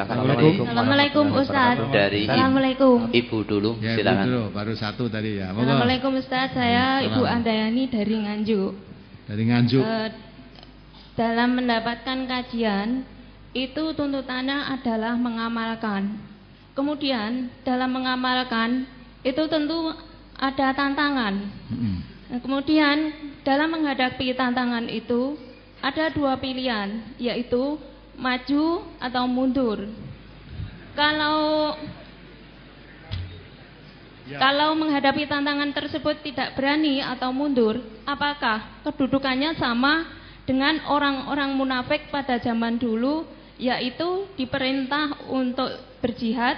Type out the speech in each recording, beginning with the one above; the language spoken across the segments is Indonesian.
Assalamualaikum Ustaz. Dari Assalamualaikum. Ibu dulu, ya, silakan. Ibu dulu, baru satu tadi ya. Assalamualaikum Ustaz, saya Ibu Andayani dari Nganjuk. Dari Nganjuk. Dalam mendapatkan kajian itu tuntutannya adalah mengamalkan. Kemudian dalam mengamalkan itu tentu ada tantangan. Kemudian dalam menghadapi tantangan itu ada dua pilihan, yaitu maju atau mundur. Kalau menghadapi tantangan tersebut tidak berani atau mundur, apakah kedudukannya sama dengan orang-orang munafik pada zaman dulu, yaitu diperintah untuk berjihad,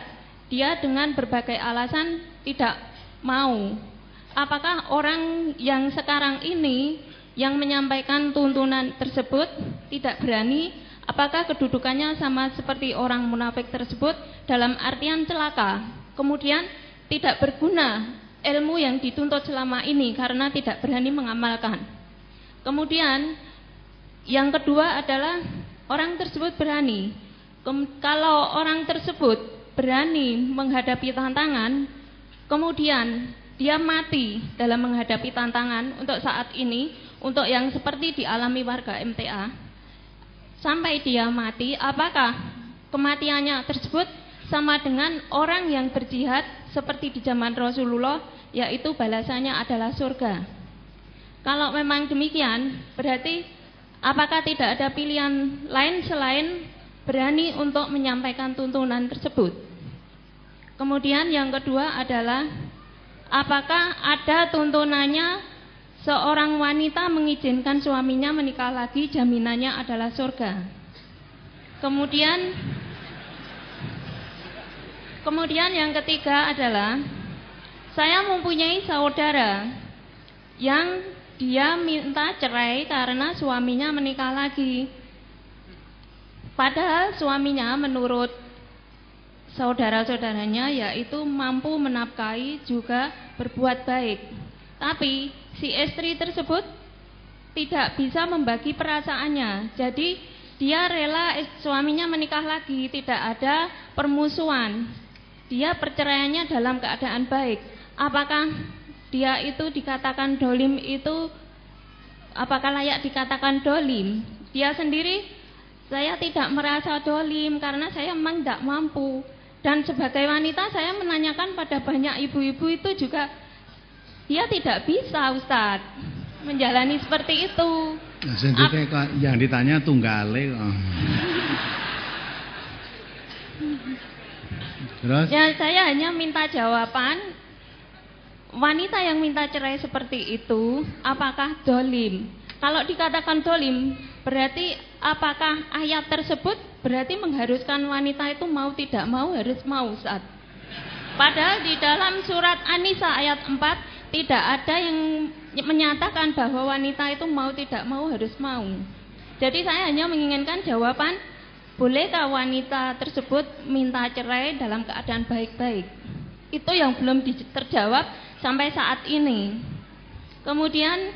dia dengan berbagai alasan tidak mau. Apakah orang yang sekarang ini yang menyampaikan tuntunan tersebut tidak berani? Apakah kedudukannya sama seperti orang munafik tersebut dalam artian celaka? Kemudian tidak berguna ilmu yang dituntut selama ini karena tidak berani mengamalkan. Kemudian yang kedua adalah orang tersebut berani. Kalau orang tersebut berani menghadapi tantangan, kemudian dia mati dalam menghadapi tantangan untuk saat ini, untuk yang seperti dialami warga MTA, sampai dia mati, apakah kematiannya tersebut sama dengan orang yang berjihad seperti di zaman Rasulullah, yaitu balasannya adalah surga? Kalau memang demikian, berarti apakah tidak ada pilihan lain selain berani untuk menyampaikan tuntunan tersebut? Kemudian yang kedua adalah apakah ada tuntunannya seorang wanita mengizinkan suaminya menikah lagi, jaminannya adalah surga? Kemudian yang ketiga adalah saya mempunyai saudara yang dia minta cerai karena suaminya menikah lagi. Padahal suaminya menurut saudara-saudaranya yaitu mampu menafkahi juga berbuat baik. Tapi si istri tersebut tidak bisa membagi perasaannya. Jadi dia rela suaminya menikah lagi, tidak ada permusuhan. Dia perceraiannya dalam keadaan baik. Apakah dia itu dikatakan dolim itu, apakah layak dikatakan dolim? Dia sendiri, saya tidak merasa dolim karena saya memang tidak mampu. Dan sebagai wanita saya menanyakan pada banyak ibu-ibu itu juga, dia tidak bisa Ustadz menjalani seperti itu. Nah, yang ditanya tunggale. Terus? Ya, saya hanya minta jawaban. Wanita yang minta cerai seperti itu, apakah dolim? Kalau dikatakan dolim, berarti apakah ayat tersebut berarti mengharuskan wanita itu mau tidak mau harus mau Ustaz? Padahal di dalam surat An-Nisa ayat 4 tidak ada yang menyatakan bahwa wanita itu mau tidak mau harus mau. Jadi saya hanya menginginkan jawaban, bolehkah wanita tersebut minta cerai dalam keadaan baik-baik? Itu yang belum terjawab sampai saat ini. Kemudian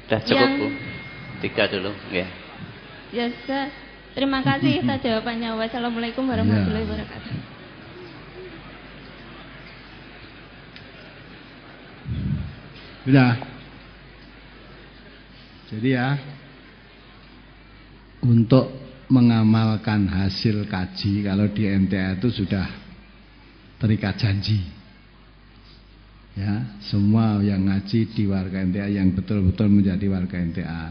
sudah cukup Bu, 3 dulu ya. Ya, terima kasih atas jawabannya. Wassalamualaikum warahmatullahi wabarakatuh. Sudah. Jadi ya, untuk mengamalkan hasil kaji kalau di MTA itu sudah terikat janji. Ya, semua yang ngaji di warga MTA yang betul-betul menjadi warga MTA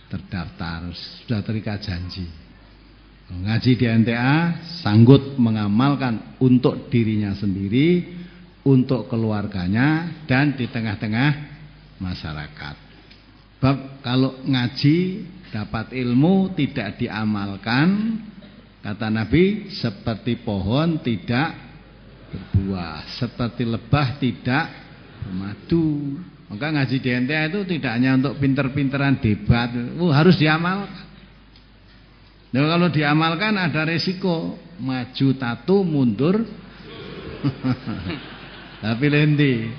terdaftar sudah terikat janji. Ngaji di MTA sanggup mengamalkan untuk dirinya sendiri, untuk keluarganya dan di tengah-tengah masyarakat. Sebab kalau ngaji dapat ilmu tidak diamalkan, kata Nabi, seperti pohon tidak berbuah, seperti lebah tidak bermadu. Maka ngaji di MTA itu tidak hanya untuk pinter-pinteran debat, harus diamalkan. Nah, kalau diamalkan ada resiko maju tatu mundur tapi lendi.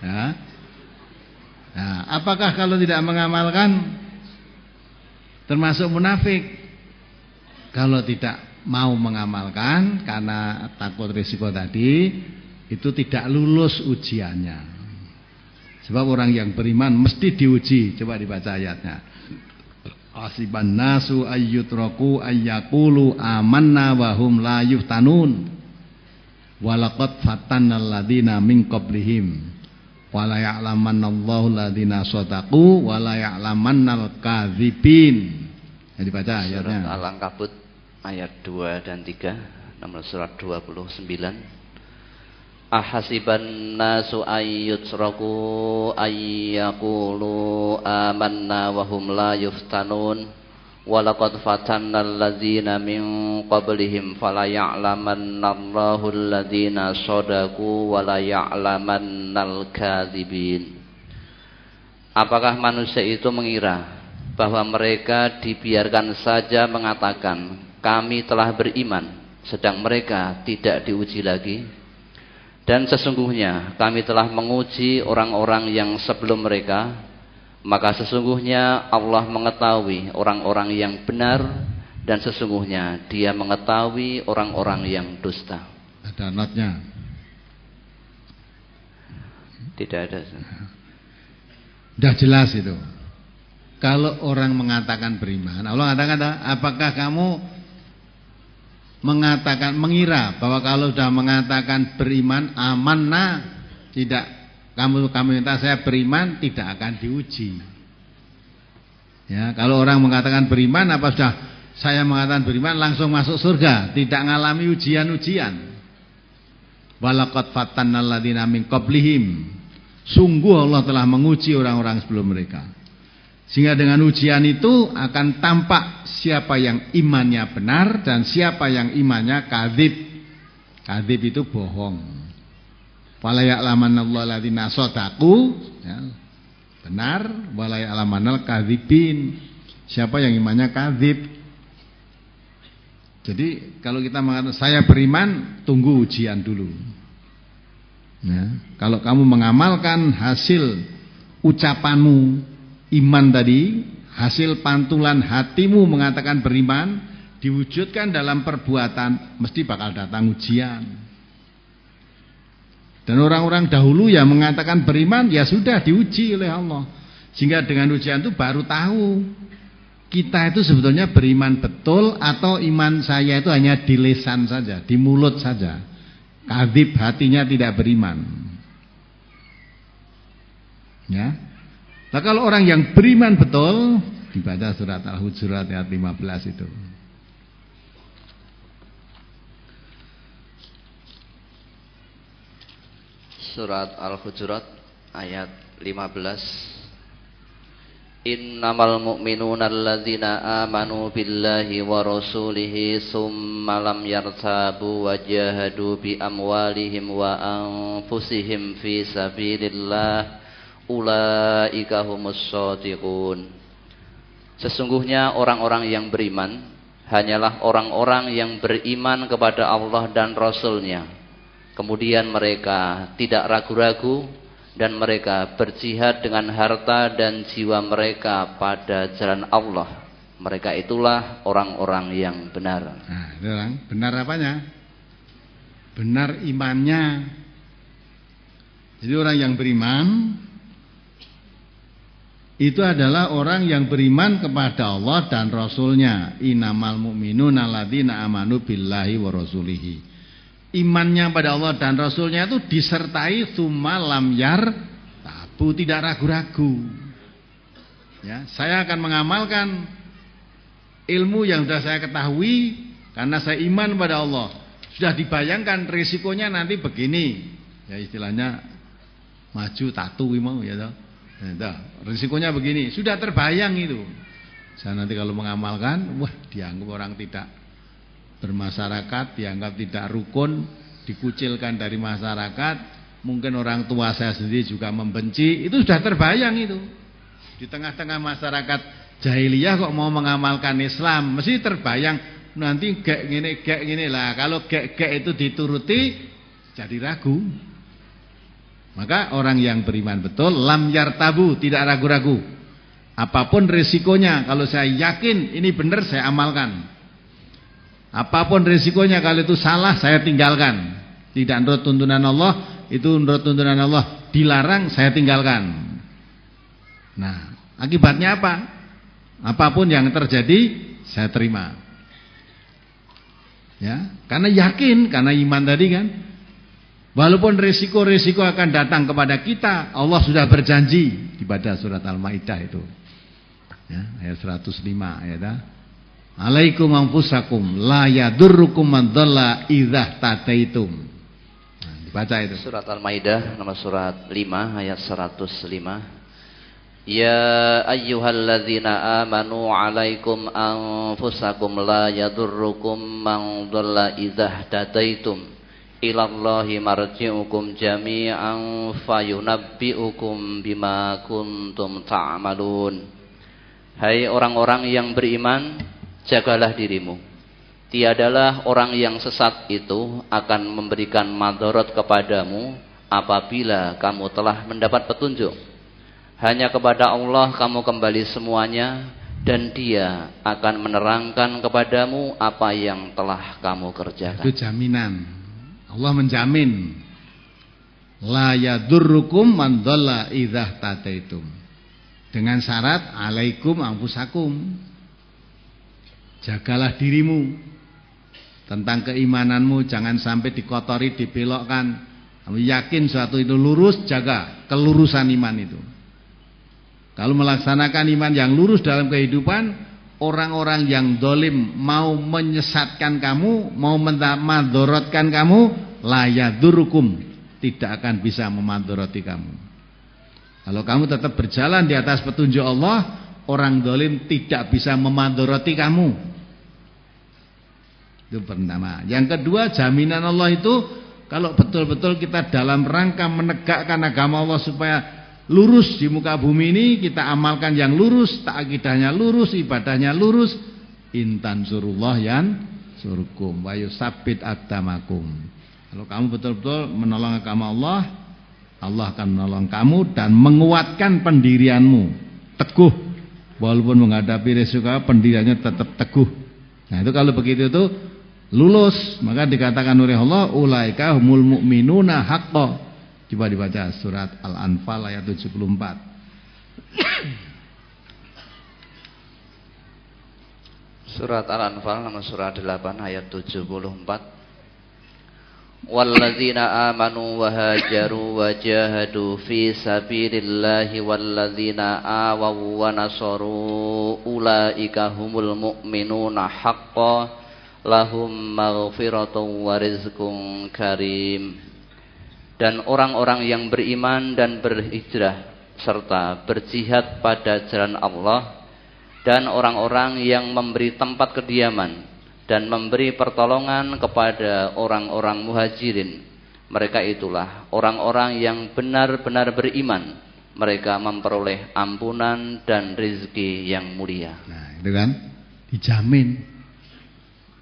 Ya. Nah, apakah kalau tidak mengamalkan termasuk munafik? Kalau tidak mau mengamalkan karena takut risiko tadi, itu tidak lulus ujiannya. Sebab orang yang beriman mesti diuji. Coba dibaca ayatnya. Hasiban nasu ayyutraku ayyaqulu amanna wa hum la yuftanun. Walaqad fatannal ladzina min qablihim. Wala ya'lamannallahu ladzina shadaqu wala ya'lamannal kadzibin. Jadi baca ayatnya. Surat Al-Ankabut ayat 2 dan 3, nomor surat 29. Ahasiban nasu ayyutraku ayyaqulu amanna wa hum la yuftanun walaqad fatannal ladzina min qablihim fala ya'lamannallahu alladzina shadaqu wala ya'lamannal kadzibin. Apakah manusia itu mengira bahwa mereka dibiarkan saja mengatakan kami telah beriman sedang mereka tidak diuji lagi? Dan sesungguhnya kami telah menguji orang-orang yang sebelum mereka, maka sesungguhnya Allah mengetahui orang-orang yang benar, dan sesungguhnya Dia mengetahui orang-orang yang dusta. Ada notnya? Tidak ada. Sudah jelas itu. Kalau orang mengatakan beriman, Allah katakan, apakah kamu mengira bahwa kalau sudah mengatakan beriman amanah, tidak kamu minta saya beriman, tidak akan diuji. Ya, kalau orang mengatakan beriman, apa sudah saya mengatakan beriman langsung masuk surga, tidak mengalami ujian-ujian. Walaqad fatannal ladzina min qablihim. Sungguh Allah telah menguji orang-orang sebelum mereka. Sehingga dengan ujian itu akan tampak siapa yang imannya benar dan siapa yang imannya kadzib. Kadzib itu bohong. Wala ya'lamannallahu alladzina shadaqu, ya, benar, wala ya'lamannal kadzibin. Siapa yang imannya kadzib. Jadi kalau kita mengatakan saya beriman, tunggu ujian dulu. Ya, kalau kamu mengamalkan hasil ucapanmu iman tadi, hasil pantulan hatimu mengatakan beriman, diwujudkan dalam perbuatan, mesti bakal datang ujian. Dan orang-orang dahulu yang mengatakan beriman, ya sudah diuji oleh Allah. Sehingga dengan ujian itu baru tahu kita itu sebetulnya beriman betul atau iman saya itu hanya di lisan saja, di mulut saja. Kadzib, hatinya tidak beriman. Ya. Nah, kalau orang yang beriman betul, dibaca surat Al-Hujurat ayat 15 itu. Surat Al-Hujurat ayat 15. Innamal mu'minuna alladzina amanu billahi wa rasulihi summa lam yartabu wa jahadu bi amwalihim wa anfusihim fi sabilillah ulaika humus shadiqun. Sesungguhnya orang-orang yang beriman hanyalah orang-orang yang beriman kepada Allah dan Rasul-Nya. Kemudian mereka tidak ragu-ragu dan mereka berjihad dengan harta dan jiwa mereka pada jalan Allah. Mereka itulah orang-orang yang benar. Nah, itu orang benar apanya? Benar imannya. Jadi orang yang beriman itu adalah orang yang beriman kepada Allah dan Rasul-Nya. Innamal mu'minuna alladzina amanu billahi wa rasulihi. Imannya pada Allah dan Rasul-Nya itu disertai tsumma lam yartabu, tidak ragu-ragu. Ya, saya akan mengamalkan ilmu yang sudah saya ketahui karena saya iman pada Allah. Sudah dibayangkan risikonya nanti begini. Ya istilahnya maju tatu mau ya toh. Nah, risikonya begini, sudah terbayang itu. Saya nanti kalau mengamalkan, wah dianggap orang tidak bermasyarakat, dianggap tidak rukun, dikucilkan dari masyarakat, mungkin orang tua saya sendiri juga membenci, itu sudah terbayang itu. Di tengah-tengah masyarakat jahiliyah kok mau mengamalkan Islam, mesti terbayang nanti gek gini lah. Kalau gek itu dituruti, jadi ragu. Maka orang yang beriman betul lam yartabu, tidak ragu-ragu. Apapun risikonya, kalau saya yakin ini benar saya amalkan. Apapun risikonya, kalau itu salah saya tinggalkan. Tidak menurut tuntunan Allah, itu menurut tuntunan Allah dilarang, saya tinggalkan. Nah, akibatnya apa? Apapun yang terjadi saya terima. Ya, karena yakin, karena iman tadi kan. Walaupun risiko-risiko akan datang kepada kita, Allah sudah berjanji di pada surat Al-Maidah itu. Ya, ayat 105 ayat. Alaikum anfusakum la yadurrukum man dhalla idza tataitum. Nah, dibaca itu. Surat Al-Maidah nomor surat 5 ayat 105. Ya ayyuhalladzina amanu alaikum anfusakum la yadurrukum man dhalla idza tataitum. Ilallahi marji'ukum jami'an fayunabbi'ukum bima kuntum ta'malun. Hai orang-orang yang beriman, jagalah dirimu. Tiadalah orang yang sesat itu akan memberikan madarat kepadamu apabila kamu telah mendapat petunjuk. Hanya kepada Allah kamu kembali semuanya, dan Dia akan menerangkan kepadamu apa yang telah kamu kerjakan. Itu jaminan. Allah menjamin la yadurrukum man dhalla idza tataitum. Dengan syarat alaikum anfusakum. Jagalah dirimu. Tentang keimananmu jangan sampai dikotori, dibelokkan. Kamu yakin suatu itu lurus, jaga kelurusan iman itu. Kalau melaksanakan iman yang lurus dalam kehidupan, orang-orang yang dolim mau menyesatkan kamu, mau memadaratkan kamu, la yadurrukum, tidak akan bisa memadoroti kamu. Kalau kamu tetap berjalan di atas petunjuk Allah, orang dolim tidak bisa memadoroti kamu. Itu pertama. Yang kedua, jaminan Allah itu kalau betul-betul kita dalam rangka menegakkan agama Allah supaya lurus di muka bumi ini, kita amalkan yang lurus, akidahnya lurus, ibadahnya lurus. Intan surullah yan surkum wa yusabbit aqdamakum. Kalau kamu betul-betul menolong agama Allah, Allah akan menolong kamu dan menguatkan pendirianmu teguh. Walaupun menghadapi risiko, pendiriannya tetap teguh. Nah, itu kalau begitu itu lulus, maka dikatakan oleh Allah ulaika humul mu'minuna haqqan. Coba dibaca surat Al-Anfal ayat 74. Surat Al-Anfal nomor surat 8 ayat 74. Walladzina amanu wa hajaru wa jahadu fi sabilillahi walladzina awaw wa nasaru ulaika humul mu'minuna haqqan lahum maghfiratun wa rizqun karim. Dan orang-orang yang beriman dan berhijrah serta berjihad pada jalan Allah, dan orang-orang yang memberi tempat kediaman dan memberi pertolongan kepada orang-orang muhajirin, mereka itulah orang-orang yang benar-benar beriman. Mereka memperoleh ampunan dan rezeki yang mulia. Nah, itu kan dijamin.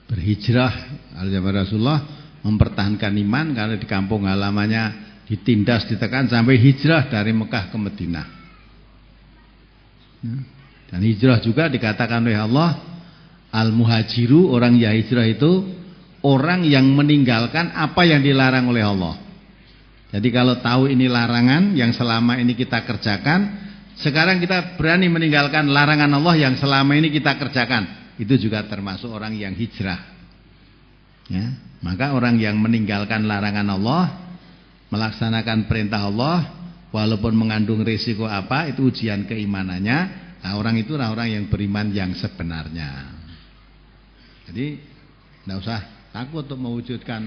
Berhijrah al zaman Rasulullah, mempertahankan iman karena di kampung halamannya ditindas, ditekan sampai hijrah dari Mekah ke Madinah. Dan hijrah juga dikatakan oleh Allah, al-muhajiru, orang yang hijrah itu orang yang meninggalkan apa yang dilarang oleh Allah. Jadi kalau tahu ini larangan yang selama ini kita kerjakan, sekarang kita berani meninggalkan larangan Allah yang selama ini kita kerjakan. Itu juga termasuk orang yang hijrah. Ya, maka orang yang meninggalkan larangan Allah, melaksanakan perintah Allah, walaupun mengandung risiko apa, itu ujian keimanannya. Nah, orang itulah orang yang beriman yang sebenarnya. Jadi tidak usah takut untuk mewujudkan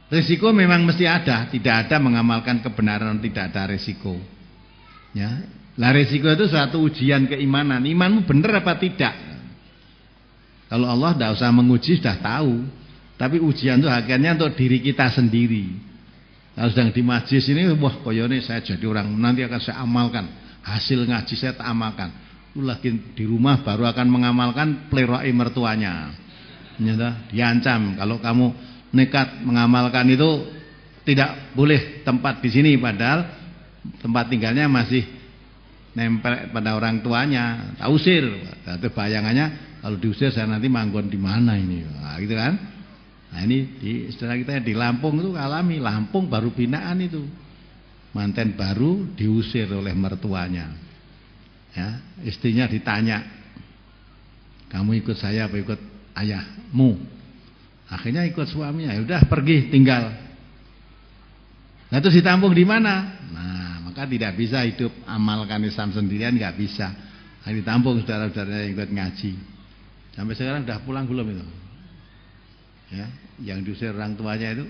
risiko. Memang mesti ada, tidak ada mengamalkan kebenaran tidak ada risiko. Ya, lah risiko itu suatu ujian keimanan. Imanmu benar apa tidak? Kalau Allah tidak usah menguji, sudah tahu. Tapi ujian itu akhirnya untuk diri kita sendiri. Kalau sedang di majlis ini, wah koyone saya jadi orang, nanti akan saya amalkan. Hasil ngaji saya tak amalkan. Lagi di rumah baru akan mengamalkan pleroi mertuanya. Diancam kalau kamu nekat mengamalkan itu tidak boleh tempat di sini, padahal tempat tinggalnya masih nempel pada orang tuanya. Tak usir. Itu bayangannya Kalau diusir saya nanti manggon di mana ini? Nah, gitu kan? Nah, ini di istilah kita di Lampung itu alami. Lampung baru binaan itu. Manten baru diusir oleh mertuanya. Ya, istrinya ditanya, kamu ikut saya apa ikut ayahmu? Akhirnya ikut suaminya. Ya udah pergi tinggal. Nah terus ditampung di mana? Nah maka tidak bisa hidup amalkan Islam sendirian, nggak bisa. Nah, ditampung saudara-saudaranya yang ikut ngaji. Sampai sekarang udah pulang belum itu? Ya, yang diusir orang tuanya itu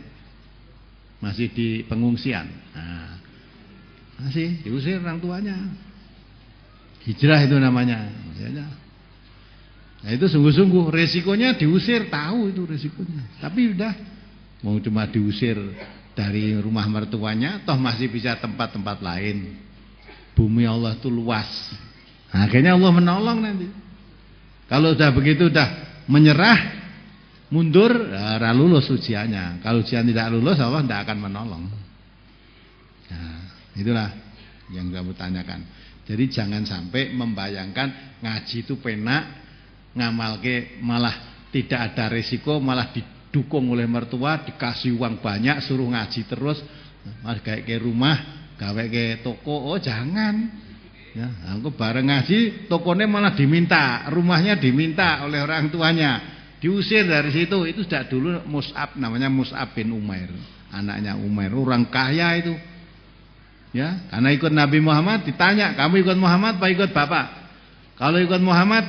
masih di pengungsian. Nah, masih diusir orang tuanya. Hijrah itu namanya. Nah itu sungguh-sungguh resikonya diusir, tahu itu resikonya. Tapi udah mau cuma diusir dari rumah mertuanya, toh masih bisa tempat-tempat lain. Bumi Allah itu luas. Nah, akhirnya Allah menolong nanti. Kalau udah begitu udah menyerah, mundur, ya, lulus ujiannya. Kalau ujian tidak lulus, Allah tidak akan menolong. Nah, itulah yang kamu tanyakan. Jadi jangan sampai membayangkan ngaji itu penak, ngamalke malah tidak ada resiko, malah didukung oleh mertua, dikasih uang banyak, suruh ngaji terus, malah kayak ke rumah, gawe ke toko. Oh jangan, ya, aku bareng ngaji, tokonya malah diminta, rumahnya diminta oleh orang tuanya, diusir dari situ. Itu sudah dulu Mus'ab, namanya Mus'ab bin Umair, anaknya Umair, orang kaya itu. Ya, karena ikut Nabi Muhammad, ditanya, kamu ikut Muhammad apa ikut bapak? Kalau ikut Muhammad,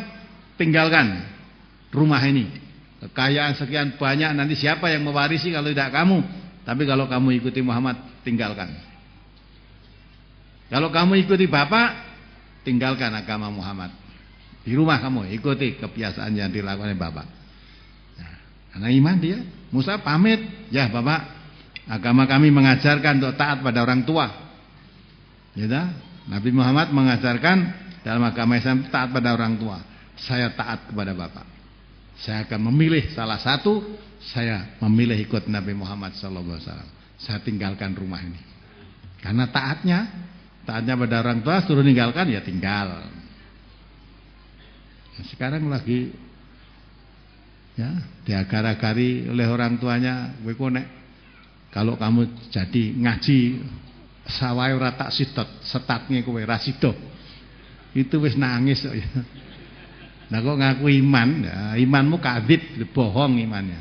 tinggalkan rumah ini. Kekayaan sekian banyak, nanti siapa yang mewarisi kalau tidak kamu? Tapi kalau kamu ikuti Muhammad, tinggalkan. Kalau kamu ikuti bapak, tinggalkan agama Muhammad. Di rumah kamu ikuti kebiasaan yang dilakukan oleh bapak. Nah, karena iman dia, Musa pamit, ya bapak, agama kami mengajarkan untuk taat pada orang tua. Ya, Nabi Muhammad mengajarkan dalam agama Islam taat pada orang tua. Saya taat kepada bapak. Saya akan memilih salah satu. Saya memilih ikut Nabi Muhammad SAW. Saya tinggalkan rumah ini. Karena taatnya pada orang tua, suruh tinggalkan ya tinggal. Nah, sekarang lagi ya diagar-agari oleh orang tuanya, kalau kamu jadi ngaji sawai ora tak sitot, setatnya kowe ra sida. Itu wis nangis kok ya. Nah kok ngaku iman, ya, imanmu kadzib, bohong imannya.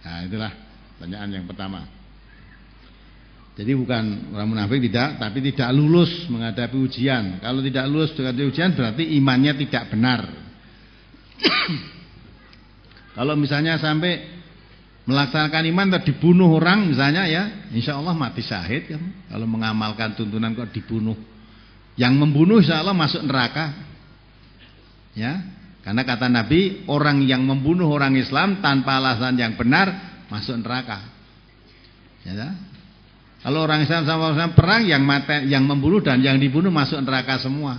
Nah itulah pertanyaan yang pertama. Jadi bukan orang munafik tidak, tapi tidak lulus menghadapi ujian. Kalau tidak lulus menghadapi ujian berarti imannya tidak benar. Kalau misalnya sampai melaksanakan iman atau dibunuh orang misalnya ya, insya Allah mati syahid kan. Kalau mengamalkan tuntunan kok dibunuh, yang membunuh insya Allah masuk neraka. Ya, karena kata Nabi, orang yang membunuh orang Islam tanpa alasan yang benar masuk neraka. Ya, kalau orang Islam sama orang perang, yang membunuh dan yang dibunuh masuk neraka semua.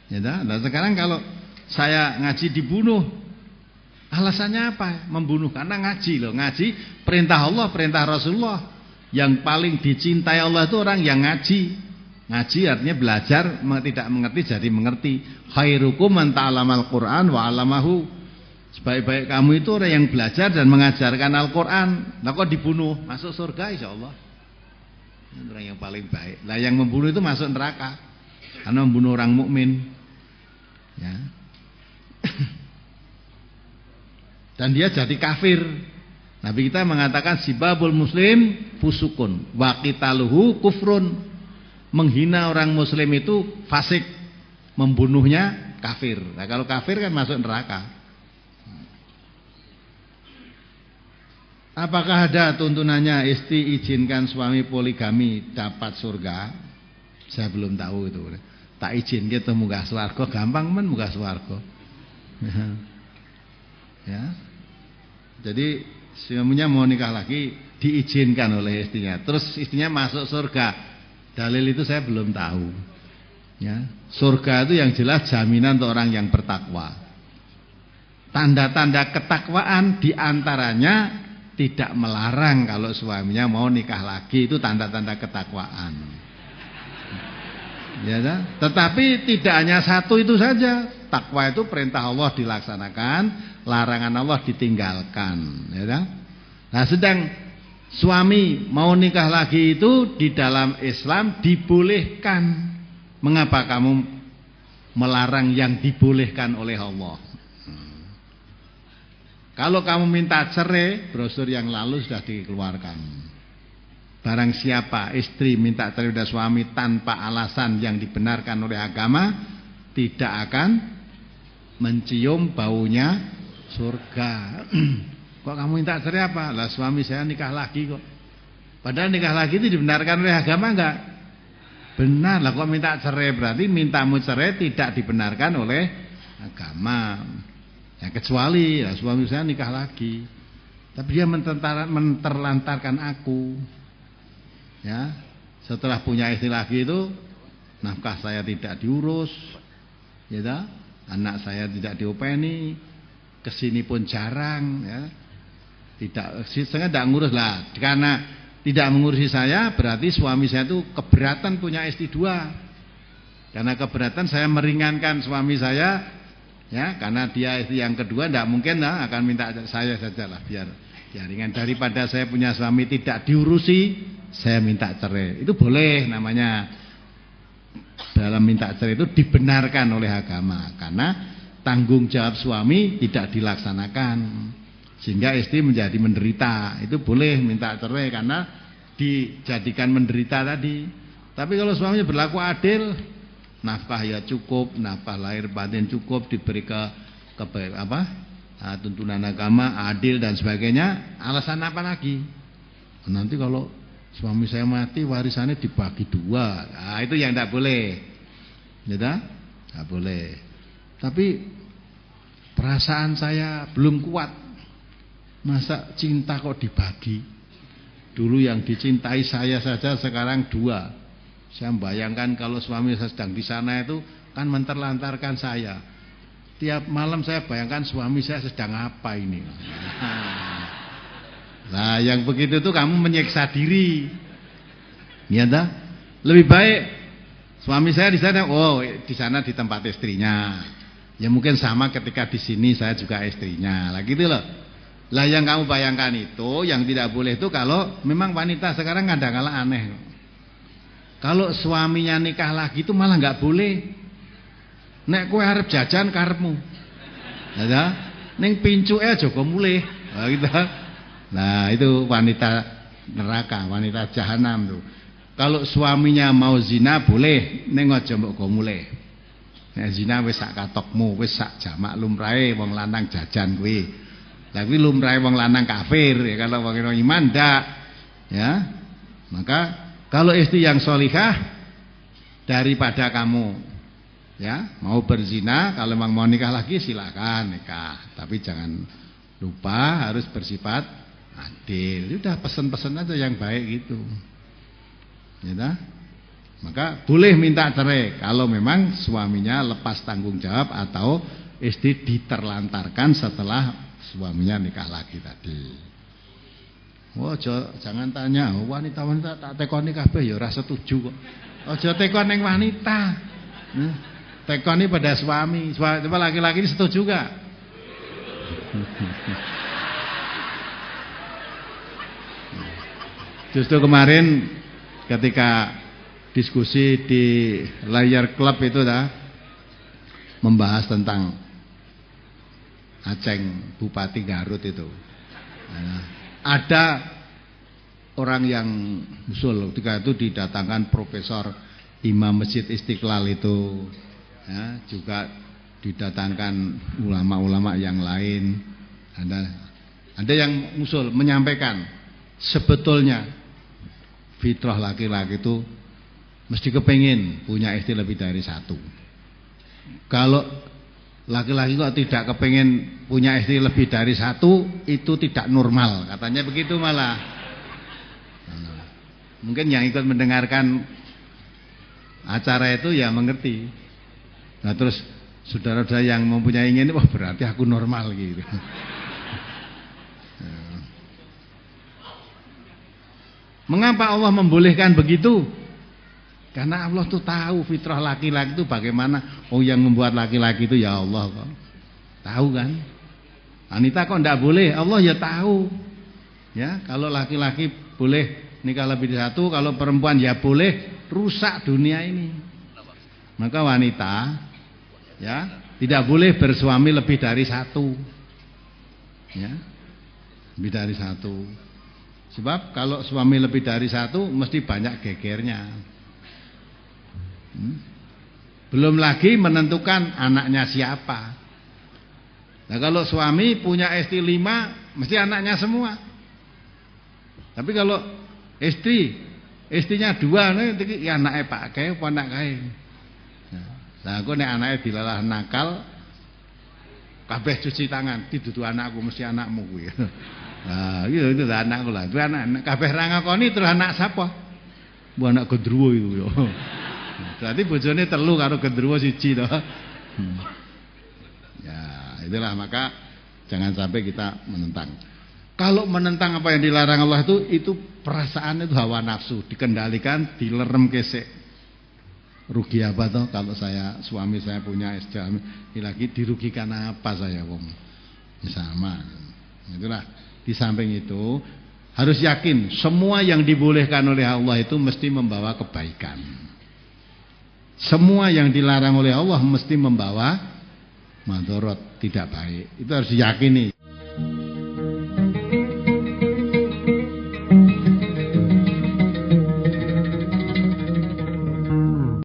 Ya, dan sekarang kalau saya ngaji dibunuh, alasannya apa? Membunuh karena ngaji loh. Ngaji perintah Allah, perintah Rasulullah. Yang paling dicintai Allah itu orang yang ngaji. Ngaji artinya belajar, tidak mengerti jadi mengerti. Khairukum man ta'allamal Qur'an wa 'allamahu. Sebaik-baik kamu itu orang yang belajar dan mengajarkan Al-Qur'an. Lah kok dibunuh? Masuk surga insyaallah. Ini orang yang paling baik. Lah yang membunuh itu masuk neraka. Karena membunuh orang mukmin. Ya. Dan dia jadi kafir. Nabi kita mengatakan sibabul muslim fusukun wa qitaluhu kufrun. Menghina orang muslim itu fasik, membunuhnya kafir. Nah, kalau kafir kan masuk neraka. Apakah ada tuntunannya istri izinkan suami poligami dapat surga? Saya belum tahu itu. Tak izin gitu munggah swarga, gampang men munggah swarga. Ya. Jadi suaminya mau nikah lagi diizinkan oleh istrinya. Terus istrinya masuk surga. Dalil itu saya belum tahu. Ya. Surga itu yang jelas jaminan untuk orang yang bertakwa. Tanda-tanda ketakwaan diantaranya tidak melarang kalau suaminya mau nikah lagi, itu tanda-tanda ketakwaan. Ya, tetapi tidak hanya satu itu saja. Takwa itu perintah Allah dilaksanakan, larangan Allah ditinggalkan. Ya, nah, sedang suami mau nikah lagi itu di dalam Islam dibolehkan. Mengapa kamu melarang yang dibolehkan oleh Allah? Kalau kamu minta cerai, brosur yang lalu sudah dikeluarkan. Barang siapa istri minta cerai dari suami tanpa alasan yang dibenarkan oleh agama, tidak akan mencium baunya surga. Kok kamu minta cerai apa? Lah suami saya nikah lagi kok. Padahal nikah lagi itu dibenarkan oleh agama enggak? Benar lah, kok minta cerai berarti mintamu cerai tidak dibenarkan oleh agama. Ya kecuali ya, suami saya nikah lagi, tapi dia menterlantarkan aku. Ya, setelah punya istri lagi itu nafkah saya tidak diurus, ya dah? Anak saya tidak diopeni, kesini pun jarang, ya. Saya tidak ngurus lah. Karena tidak mengurusi saya, berarti suami saya itu keberatan punya istri dua. Karena keberatan saya meringankan suami saya, ya, karena dia istri yang kedua, tidak mungkin lah akan minta saya saja lah biar ringan. Daripada saya punya suami tidak diurusi, saya minta cerai. Itu boleh namanya. Dalam minta cerai itu dibenarkan oleh agama, karena tanggung jawab suami tidak dilaksanakan, sehingga istri menjadi menderita. Itu boleh minta cerai karena dijadikan menderita tadi. Tapi kalau suaminya berlaku adil, nafkah ya cukup, nafkah lahir batin cukup, diberi tuntunan agama, adil dan sebagainya, alasan apa lagi? Nanti kalau suami saya mati warisannya dibagi dua, nah, itu yang tidak boleh, tidak boleh. Tapi perasaan saya belum kuat, masa cinta kok dibagi? Dulu yang dicintai saya saja, sekarang dua. Saya membayangkan kalau suami saya sedang di sana itu kan menterlantarkan saya. Tiap malam saya bayangkan suami saya sedang apa ini. Nah, yang begitu tuh kamu menyiksa diri. Ya dah? Lebih baik suami saya di sana, oh di sana di tempat istrinya. Ya mungkin sama ketika di sini saya juga istrinya. Lah gitu loh. Lah yang kamu bayangkan itu, yang tidak boleh itu kalau memang wanita sekarang kadang-kala aneh. Kalau suaminya nikah lagi itu malah nggak boleh. Nek kowe arep jajan karepmu. Ya, ning pincuke aja kok mulih. Nah, gitu. Nah, itu wanita neraka, wanita jahanam tuh. Kalau suaminya mau zina boleh, ning aja mbok go mulih. Nek zina wis sak katokmu, wis sak jamak lumrahe wong lanang jajan kuwi. Lah kuwi lumrahe wong lanang kafir, ya kalau wong iman ndak. Ya. Maka kalau istri yang sholihah, daripada kamu ya mau berzina, kalau memang mau nikah lagi silakan nikah, tapi jangan lupa harus bersifat adil. Udah pesen-pesen aja yang baik gitu. Ya, maka boleh minta cerai kalau memang suaminya lepas tanggung jawab atau istri diterlantarkan setelah suaminya nikah lagi tadi. Oh, jangan tanya, wanita-wanita tak tekoni kabeh ya ora setuju kok. Aja tekon ning wanita. Tekoni pada suami. Coba laki-laki ini setuju gak? Justru kemarin ketika diskusi di layar klub itu membahas tentang Aceng Bupati Garut itu. Ada orang yang usul ketika itu didatangkan Profesor Imam Masjid Istiqlal itu, ya, juga didatangkan ulama-ulama yang lain. Ada yang usul menyampaikan sebetulnya fitrah laki-laki itu mesti kepengin punya istri lebih dari satu. Kalau laki-laki kok tidak kepengin punya istri lebih dari satu, itu tidak normal, katanya begitu malah. Mungkin yang ikut mendengarkan acara itu ya mengerti. Nah terus saudara-saudara yang mempunyai ingin, wah berarti aku normal gitu. Mengapa Allah membolehkan begitu? Karena Allah tuh tahu fitrah laki-laki itu bagaimana. Oh, yang membuat laki-laki itu ya Allah kok. Tahu kan? Wanita kok enggak boleh? Allah ya tahu. Ya, kalau laki-laki boleh nikah lebih dari satu, kalau perempuan ya boleh, rusak dunia ini. Maka wanita ya tidak boleh bersuami lebih dari satu. Ya. Lebih dari satu. Sebab kalau suami lebih dari satu mesti banyak gegernya. Belum lagi menentukan anaknya siapa. Nah, kalau suami punya istri 5 mesti anaknya semua. Tapi kalau istrinya 2 nih ya anaknya Pak Kae apa anak Kae. Nah, aku nek anaknya dilalah nakal kabeh cuci tangan, didudu anakku mesti anakmu kuwi. Nah, itu anakku lah. Itu anak kabeh ra ngakoni terus anak sapa? Bu anak gendruwo itu yo. Berarti bojone telu karo gendruwo siji to. Ya, itulah maka jangan sampai kita menentang. Kalau menentang apa yang dilarang Allah itu perasaan itu hawa nafsu, dikendalikan, dilerem kesek. Rugi apa toh kalau suami saya punya istri ini lagi dirugikan apa saya wong? Ya sama. Itulah di samping itu harus yakin semua yang dibolehkan oleh Allah itu mesti membawa kebaikan. Semua yang dilarang oleh Allah mesti membawa madharat, tidak baik. Itu harus diyakini.